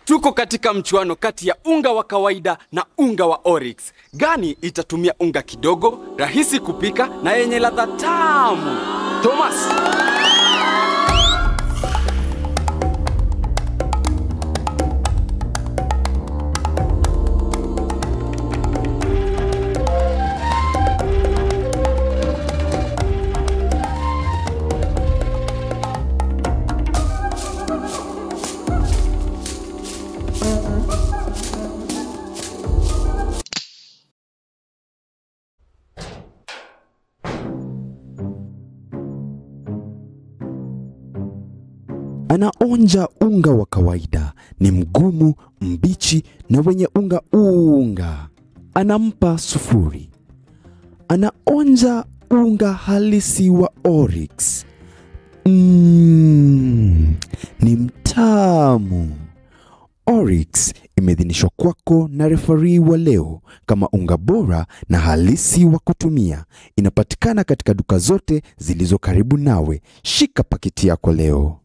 Tuko katika mchuano kati ya unga wa kawaida na unga wa Oryx. Gani itatumia unga kidogo, rahisi kupika na yenye ladha tamu? Thomas. Anaonja unga wa kawaida, ni mgumu, mbichi na wenye unga. Anampa 0. Anaonja unga halisi wa Oryx. Ni mtamu. Oryx imeidhinishwa kwako na referee wa leo kama unga bora na halisi wa kutumia. Inapatikana katika duka zote zilizo karibu nawe. Shika pakiti yako leo.